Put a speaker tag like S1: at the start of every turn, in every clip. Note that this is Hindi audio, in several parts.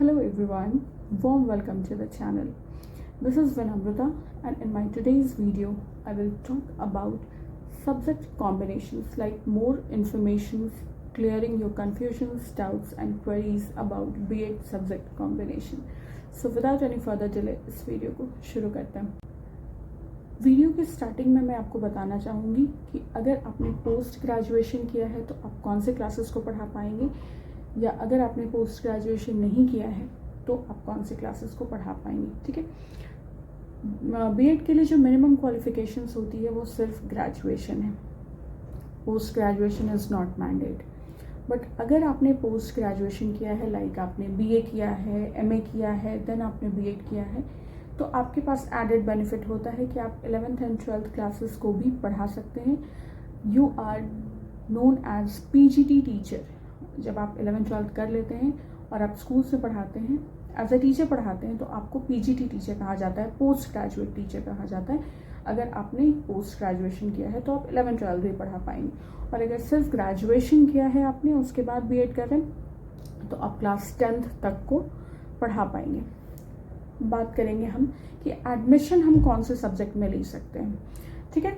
S1: Hello everyone, warm welcome to the channel. This is Vinamrita and in my today's video I will talk about subject combinations, like more information clearing your confusions, doubts and queries about B.Ed subject combination. So without any further delay इस वीडियो को शुरू करते हैं। वीडियो की स्टार्टिंग में मैं आपको बताना चाहूँगी कि अगर आपने पोस्ट ग्रेजुएशन किया है तो आप कौन से क्लासेस को पढ़ा पाएंगे, या अगर आपने पोस्ट ग्रेजुएशन नहीं किया है तो आप कौन से क्लासेस को पढ़ा पाएंगे। ठीक है, बीएड के लिए जो मिनिमम क्वालिफिकेशंस होती है वो सिर्फ ग्रेजुएशन है। Post graduation is not mandate. But अगर आपने पोस्ट ग्रेजुएशन किया है, लाइक आपने बीए किया है, एमए किया है, देन आपने बीएड किया है, तो आपके पास एडेड बेनिफिट होता है कि आप 11th एंड 12th क्लासेस को भी पढ़ा सकते हैं। You are known as PGT teacher. जब आप 11th 12th कर लेते हैं और आप स्कूल से पढ़ाते हैं, एज ए टीचर पढ़ाते हैं, तो आपको पीजीटी टीचर कहा जाता है, पोस्ट ग्रेजुएट टीचर कहा जाता है। अगर आपने पोस्ट ग्रेजुएशन किया है तो आप 11th 12th भी पढ़ा पाएंगे, और अगर सिर्फ ग्रेजुएशन किया है आपने, उसके बाद बीएड कर रहे हैं, तो आप क्लास 10th तक को पढ़ा पाएंगे। बात करेंगे हम कि एडमिशन हम कौन से सब्जेक्ट में ले सकते हैं। ठीक है,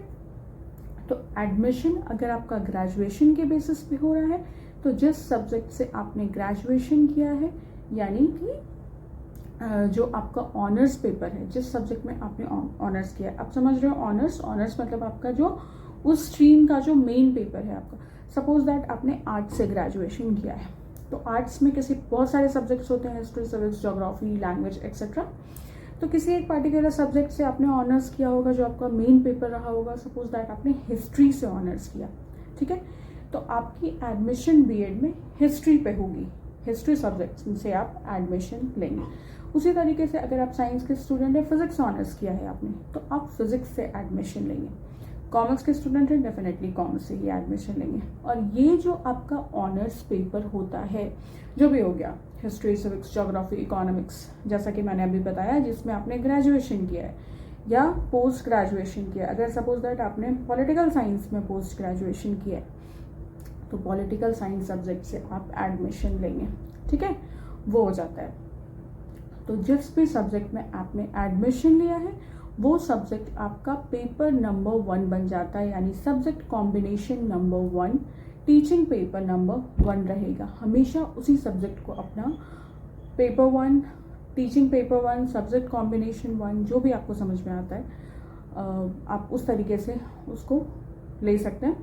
S1: तो एडमिशन अगर आपका ग्रेजुएशन के बेसिस पे हो रहा है तो जिस सब्जेक्ट से आपने ग्रेजुएशन किया है, यानी कि जो आपका ऑनर्स पेपर है, जिस सब्जेक्ट में आपने ऑनर्स किया है, आप समझ रहे हो ऑनर्स मतलब आपका जो उस स्ट्रीम का जो मेन पेपर है आपका। सपोज दैट आपने आर्ट्स से ग्रेजुएशन किया है, तो आर्ट्स में बहुत सारे सब्जेक्ट्स होते हैं, history, civics, geography, language etcetera. तो किसी एक पर्टिकुलर सब्जेक्ट से आपने ऑनर्स किया होगा, जो आपका मेन पेपर रहा होगा। सपोज दैट आपने हिस्ट्री से ऑनर्स किया, ठीक है, तो आपकी एडमिशन बीएड में हिस्ट्री पे होगी। हिस्ट्री सब्जेक्ट से आप एडमिशन लेंगे। उसी तरीके से अगर आप साइंस के स्टूडेंट हैं, फिजिक्स ऑनर्स किया है आपने, तो आप फिजिक्स से एडमिशन लेंगे। कॉमर्स के स्टूडेंट हैं, डेफिनेटली कॉमर्स से ही एडमिशन लेंगे। और ये जो आपका ऑनर्स पेपर होता है, जो भी हो गया, हिस्ट्री, सिविक्स, ज्योग्राफी, इकोनॉमिक्स, जैसा कि मैंने अभी बताया, जिसमें आपने ग्रेजुएशन किया है या पोस्ट ग्रेजुएशन किया। अगर सपोज दैट आपने पॉलिटिकल साइंस में पोस्ट ग्रेजुएशन किया है, तो पॉलिटिकल साइंस सब्जेक्ट से आप एडमिशन लेंगे। ठीक है, वो हो जाता है। तो जिस भी सब्जेक्ट में आपने एडमिशन लिया है, वो सब्जेक्ट आपका पेपर नंबर 1 बन जाता है, यानी subject combination number 1, teaching paper number 1 रहेगा। हमेशा उसी सब्जेक्ट को अपना paper 1, teaching paper 1, subject combination 1, जो भी आपको समझ में आता है, आप उस तरीके से उसको ले सकते हैं।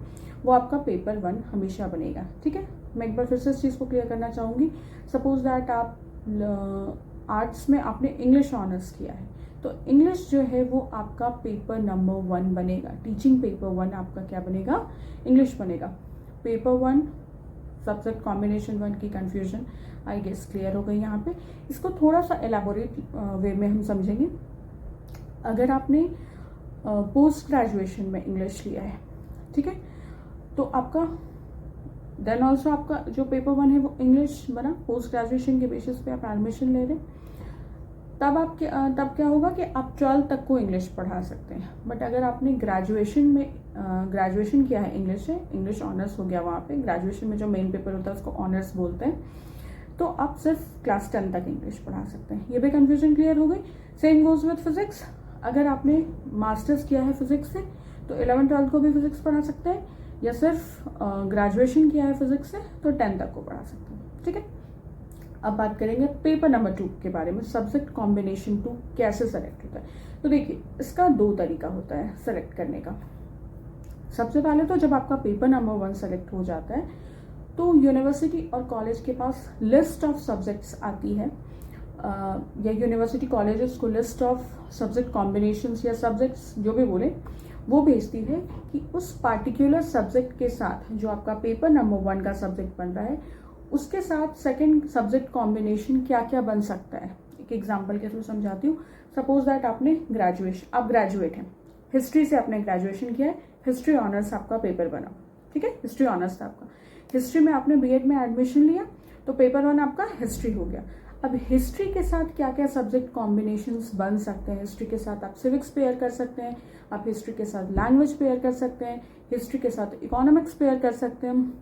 S1: वो आपका पेपर 1 हमेशा बनेगा। ठीक है, मैं एक बार फिर से इस चीज़ को क्लियर करना चाहूँगी। सपोज दैट आप आर्ट्स में आपने इंग्लिश ऑनर्स किया है, तो इंग्लिश जो है वो आपका पेपर नंबर 1 बनेगा। टीचिंग पेपर 1 आपका क्या बनेगा? इंग्लिश बनेगा। पेपर 1, सब्जेक्ट कॉम्बिनेशन 1 की कन्फ्यूजन आई गेस क्लियर हो गई यहाँ पे। इसको थोड़ा सा एलाबोरेट वे में हम समझेंगे। अगर आपने पोस्ट ग्रेजुएशन में इंग्लिश लिया है, ठीक है, तो आपका देन ऑल्सो आपका जो पेपर 1 है वो इंग्लिश बना। पोस्ट ग्रेजुएशन के बेसिस पे आप एडमिशन ले रहे हैं, तब क्या होगा कि आप 12th तक को इंग्लिश पढ़ा सकते हैं। बट अगर आपने ग्रेजुएशन किया है इंग्लिश से, इंग्लिश ऑनर्स हो गया वहाँ पे, ग्रेजुएशन में जो मेन पेपर होता है उसको ऑनर्स बोलते हैं, तो आप सिर्फ क्लास 10 तक इंग्लिश पढ़ा सकते हैं। ये भी कन्फ्यूजन क्लियर हो गई। Same goes with physics. अगर आपने मास्टर्स किया है फिजिक्स से, तो 11th 12th को भी फिजिक्स पढ़ा सकते हैं, या सिर्फ ग्रेजुएशन किया है फिजिक्स से तो 10 तक को पढ़ा सकते हैं। ठीक है, अब बात करेंगे पेपर नंबर 2 के बारे में। सब्जेक्ट कॉम्बिनेशन 2 कैसे सेलेक्ट होता है? तो देखिए, इसका 2 तरीका होता है सेलेक्ट करने का। सबसे पहले तो जब आपका पेपर नंबर 1 सेलेक्ट हो जाता है, तो यूनिवर्सिटी और कॉलेज के पास लिस्ट ऑफ सब्जेक्ट्स आती है, या यूनिवर्सिटी कॉलेजेस को लिस्ट ऑफ सब्जेक्ट कॉम्बिनेशंस या सब्जेक्ट्स जो भी बोले वो भेजती है कि उस पार्टिकुलर सब्जेक्ट के साथ जो आपका पेपर नंबर 1 का सब्जेक्ट बन रहा है, उसके साथ सेकंड सब्जेक्ट कॉम्बिनेशन क्या क्या बन सकता है। एक एग्जांपल के थ्रू समझाती हूँ। सपोज दैट आप ग्रेजुएट हैं, हिस्ट्री से आपने ग्रेजुएशन किया है, हिस्ट्री ऑनर्स आपका पेपर बना। ठीक है, हिस्ट्री ऑनर्स था आपका। हिस्ट्री में आपने बीएड में एडमिशन लिया, तो पेपर 1 आपका हिस्ट्री हो गया। अब हिस्ट्री के साथ क्या क्या सब्जेक्ट कॉम्बिनेशंस बन सकते हैं? हिस्ट्री के साथ आप सिविक्स पेयर कर सकते हैं, आप हिस्ट्री के साथ लैंग्वेज पेयर कर सकते हैं, हिस्ट्री के साथ इकोनॉमिक्स पेयर कर सकते हैं,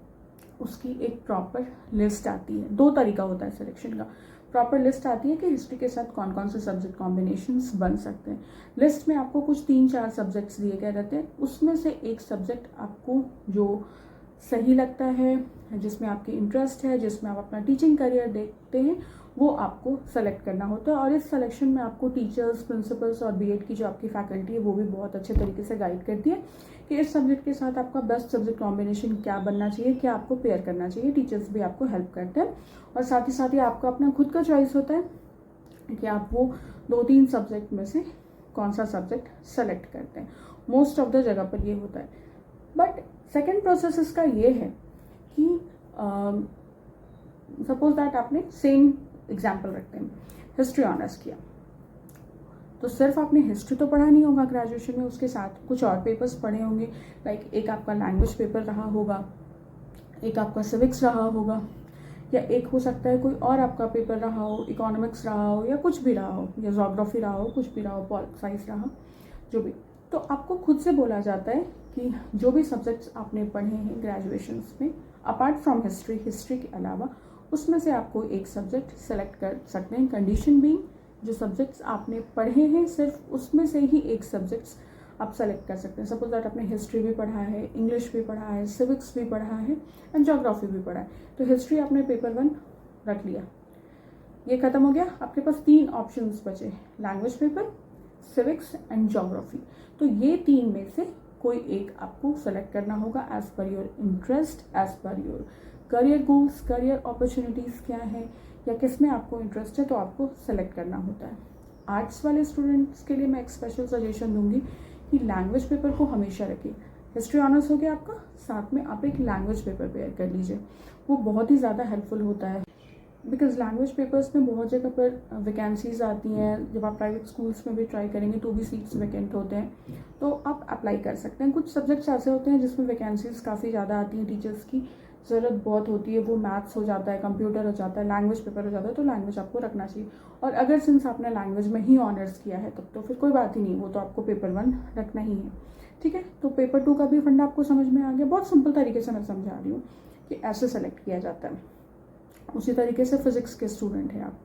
S1: उसकी एक प्रॉपर लिस्ट आती है। दो तरीका होता है सिलेक्शन का। प्रॉपर लिस्ट आती है कि हिस्ट्री के साथ कौन कौन से सब्जेक्ट कॉम्बिनेशंस बन सकते हैं। लिस्ट में आपको कुछ 3-4 सब्जेक्ट्स दिए गए रहते हैं, उसमें से एक सब्जेक्ट आपको जो सही लगता है, जिसमें आपकी इंटरेस्ट है, जिसमें आप अपना टीचिंग करियर देखते हैं, वो आपको सेलेक्ट करना होता है। और इस सिलेक्शन में आपको टीचर्स, प्रिंसिपल्स और बीएड की जो आपकी फैकल्टी है वो भी बहुत अच्छे तरीके से गाइड करती है कि इस सब्जेक्ट के साथ आपका बेस्ट सब्जेक्ट कॉम्बिनेशन क्या बनना चाहिए, क्या आपको पेयर करना चाहिए। टीचर्स भी आपको हेल्प करते हैं और साथ ही आपका अपना खुद का चॉइस होता है कि आप वो 2-3 सब्जेक्ट में से कौन सा सब्जेक्ट सेलेक्ट करते हैं। मोस्ट ऑफ द जगह पर ये होता है। बट सेकेंड प्रोसेस इसका ये है कि सपोज दैट आपने सेम एग्जाम्पल रखते हैं, हिस्ट्री ऑनर्स किया, तो सिर्फ आपने हिस्ट्री तो पढ़ा नहीं होगा ग्रेजुएशन में, उसके साथ कुछ और पेपर्स पढ़े होंगे। लाइक एक आपका लैंग्वेज पेपर रहा होगा, एक आपका सिविक्स रहा होगा, या एक हो सकता है कोई और आपका पेपर रहा हो, इकोनॉमिक्स रहा हो, या कुछ भी रहा हो, या जोग्राफी रहा हो, कुछ भी रहा हो, पॉल साइंस रहा, जो भी। तो आपको खुद से बोला जाता है कि जो भी सब्जेक्ट्स आपने पढ़े हैं ग्रेजुएशन में, अपार्ट फ्रॉम हिस्ट्री के अलावा, उसमें से आपको एक सब्जेक्ट सेलेक्ट कर सकते हैं। कंडीशन भी जो सब्जेक्ट्स आपने पढ़े हैं सिर्फ उसमें से ही एक सब्जेक्ट्स आप सेलेक्ट कर सकते हैं। सपोज दैट आपने हिस्ट्री भी पढ़ा है, इंग्लिश भी पढ़ा है, सिविक्स भी पढ़ा है एंड ज्योग्राफी भी पढ़ा है। तो हिस्ट्री आपने पेपर 1 रख लिया, ये खत्म हो गया, आपके पास 3 ऑप्शंस बचे, language paper, civics and geography. तो ये 3 में से कोई एक आपको सेलेक्ट करना होगा as per your interest, as per your career goals, career opportunities क्या है, या किस में आपको इंटरेस्ट है, तो आपको सेलेक्ट करना होता है। आर्ट्स वाले स्टूडेंट्स के लिए मैं एक स्पेशल सजेशन दूंगी कि लैंग्वेज पेपर को हमेशा रखिए। हिस्ट्री ऑनर्स हो गया आपका, साथ में आप एक लैंग्वेज पेपर पेयर कर लीजिए, वो बहुत ही ज़्यादा हेल्पफुल होता है। बिकॉज लैंग्वेज पेपर्स में बहुत जगह पर वैकेंसीज आती हैं, जब आप प्राइवेट स्कूल्स में भी ट्राई करेंगे तो भी सीट्स वैकेंट होते हैं, तो आप अप्लाई कर सकते हैं। कुछ सब्जेक्ट्स ऐसे होते हैं जिसमें वैकेंसीज काफ़ी ज़्यादा आती हैं, टीचर्स की ज़रूरत बहुत होती है, वो मैथ्स हो जाता है, कंप्यूटर हो जाता है, लैंग्वेज पेपर हो जाता है, तो लैंग्वेज आपको रखना चाहिए। और अगर सिंस आपने लैंग्वेज में ही ऑनर्स किया है तब तो फिर कोई बात ही नहीं, वो तो आपको पेपर 1 रखना ही है। ठीक है, तो पेपर 2 का भी फंडा आपको समझ में आ गया। बहुत सिंपल तरीके से मैं समझा रही हूँ कि ऐसे सेलेक्ट किया जाता है। उसी तरीके से फिज़िक्स के स्टूडेंट हैं आप,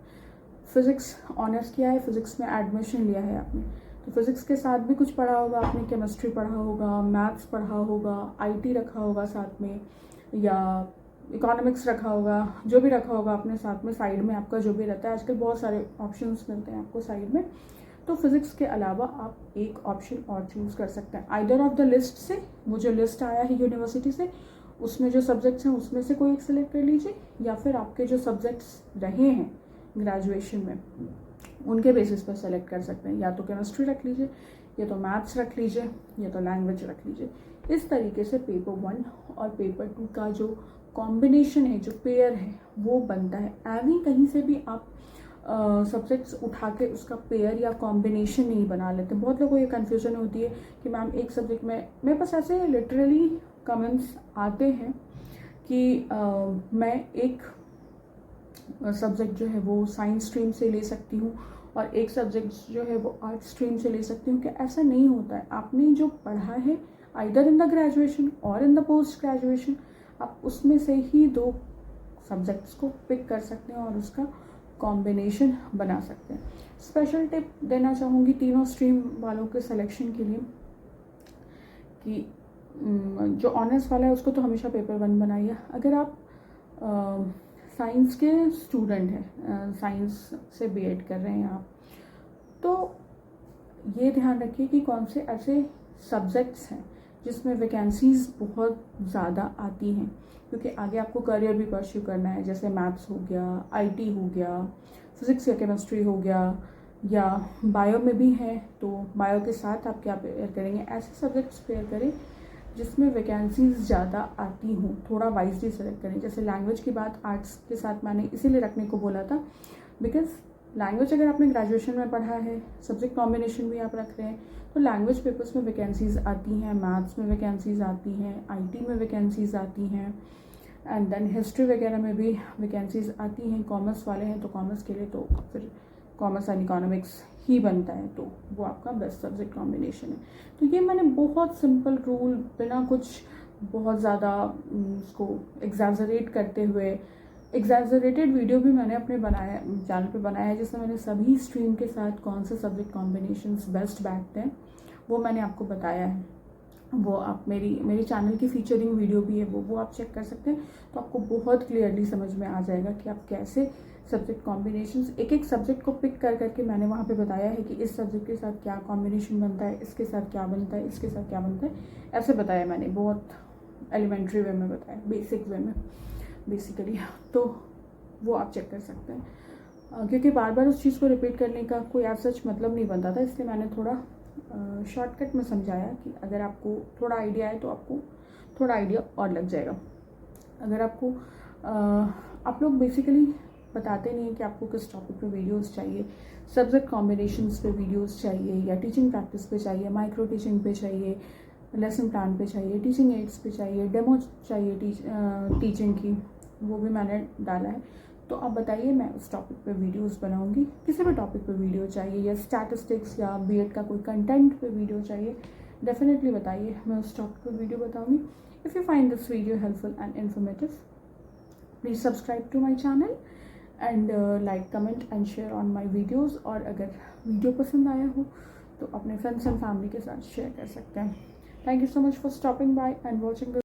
S1: फिज़िक्स ऑनर्स किया है, फिज़िक्स में एडमिशन लिया है आपने, तो फिज़िक्स के साथ भी कुछ पढ़ा होगा आपने, केमिस्ट्री पढ़ा होगा, मैथ्स पढ़ा होगा, आईटी रखा होगा साथ में, या इकोनॉमिक्स रखा होगा, जो भी रखा होगा आपने साथ में, साइड में आपका जो भी रहता है। आजकल बहुत सारे ऑप्शंस मिलते हैं आपको साइड में, तो फिज़िक्स के अलावा आप एक ऑप्शन और चूज़ कर सकते हैं आइदर ऑफ द लिस्ट से। वो जो लिस्ट आया है यूनिवर्सिटी से, उसमें जो सब्जेक्ट्स हैं उसमें से कोई एक सिलेक्ट कर लीजिए, या फिर आपके जो सब्जेक्ट्स रहे हैं ग्रेजुएशन में उनके बेसिस पर सेलेक्ट कर सकते हैं। या तो केमिस्ट्री रख लीजिए, या तो मैथ्स रख लीजिए, या तो लैंग्वेज रख लीजिए। इस तरीके से पेपर 1 और पेपर 2 का जो कॉम्बिनेशन है, जो पेयर है, वो बनता है। एवं कहीं से भी आप सब्जेक्ट्स उठा के उसका पेयर या कॉम्बिनेशन नहीं बना लेते। बहुत लोगों को ये कन्फ्यूजन होती है कि मैम एक सब्जेक्ट में, मेरे पास ऐसे लिटरली कमेंट्स आते हैं कि मैं एक सब्जेक्ट जो है वो साइंस स्ट्रीम से ले सकती हूँ और एक सब्जेक्ट जो है वो आर्ट स्ट्रीम से ले सकती हूँ। कि ऐसा नहीं होता है। आपने जो पढ़ा है आइदर इन द ग्रेजुएशन और इन द पोस्ट ग्रेजुएशन, आप उसमें से ही 2 सब्जेक्ट्स को पिक कर सकते हैं और उसका कॉम्बिनेशन बना सकते हैं। स्पेशल टिप देना चाहूँगी तीनों स्ट्रीम वालों के सिलेक्शन के लिए कि जो ऑनर्स वाला है उसको तो हमेशा पेपर 1 बनाइए। अगर आप साइंस के स्टूडेंट हैं, साइंस से बीएड कर रहे हैं आप, तो ये ध्यान रखिए कि कौन से ऐसे सब्जेक्ट्स हैं जिसमें वैकेंसीज़ बहुत ज़्यादा आती हैं, क्योंकि आगे आपको करियर भी परस्यू करना है। जैसे मैथ्स हो गया, आईटी हो गया, फिज़िक्स या केमिस्ट्री हो गया, या बायो में भी है तो बायो के साथ आप क्या पेयर करेंगे। ऐसे सब्जेक्ट्स पेयर करें जिसमें वैकेंसीज़ ज़्यादा आती हों, थोड़ा वाइजली सेलेक्ट करें। जैसे लैंग्वेज की बात आर्ट्स के साथ मैंने इसीलिए रखने को बोला था, बिकॉज लैंग्वेज अगर आपने ग्रेजुएशन में पढ़ा है, सब्जेक्ट कॉम्बिनेशन भी आप रख रहे हैं, तो लैंग्वेज पेपर्स में वैकेंसीज़ आती हैं, मैथ्स में वैकेंसीज़ आती हैं, आईटी में वैकेंसीज़ आती हैं, एंड देन हिस्ट्री वगैरह में भी वैकेंसीज़ आती हैं। कॉमर्स वाले हैं तो कॉमर्स के लिए तो फिर कॉमर्स एंड इकोनॉमिक्स ही बनता है, तो वो आपका बेस्ट सब्जेक्ट कॉम्बिनेशन है। तो ये मैंने बहुत सिंपल रूल, बिना कुछ बहुत ज़्यादा उसको एग्जैजरेट करते हुए, एग्जैजरेटेड वीडियो भी मैंने अपने चैनल पे बनाया है, जिसमें मैंने सभी स्ट्रीम के साथ कौन से सब्जेक्ट कॉम्बिनेशंस बेस्ट बैठते हैं वो मैंने आपको बताया है। वो आप मेरी चैनल की फीचरिंग वीडियो भी है, वो आप चेक कर सकते हैं। तो आपको बहुत क्लियरली समझ में आ जाएगा कि आप कैसे सब्जेक्ट कॉम्बिनेशंस, एक एक सब्जेक्ट को पिक कर करके मैंने वहाँ पे बताया है कि इस सब्जेक्ट के साथ क्या कॉम्बिनेशन बनता है, इसके साथ क्या बनता है, इसके साथ क्या बनता है, ऐसे बताया मैंने। बहुत एलिमेंट्री वे में बताया, बेसिक वे में बेसिकली। तो वो आप चेक कर सकते हैं, क्योंकि बार बार उस चीज़ को रिपीट करने का कोई आप सच मतलब नहीं बनता था, इसलिए मैंने थोड़ा शॉर्टकट में समझाया कि अगर आपको थोड़ा आइडिया है तो आपको थोड़ा आइडिया और लग जाएगा। अगर आपको आप लोग बेसिकली बताते नहीं हैं कि आपको किस टॉपिक पे वीडियोस चाहिए, सब्जेक्ट कॉम्बिनेशंस पे वीडियोस चाहिए, या टीचिंग प्रैक्टिस पे चाहिए, माइक्रो टीचिंग पे चाहिए, लेसन प्लान पे चाहिए, टीचिंग एड्स पे चाहिए, डेमो चाहिए टीचिंग की, वो भी मैंने डाला है। तो आप बताइए, मैं उस टॉपिक पे वीडियोस बनाऊंगी। किसी भी टॉपिक पे वीडियो चाहिए, या स्टैटिस्टिक्स या बीएड का कोई कंटेंट पे वीडियो चाहिए, डेफिनेटली बताइए, मैं उस टॉपिक पे वीडियो बताऊंगी। If you find this video helpful and informative, please subscribe to my channel and like, comment and share on my videos. और अगर वीडियो पसंद आया हो तो अपने फ्रेंड्स एंड फैमिली के साथ शेयर कर सकते हैं। Thank you so much for stopping by and watching.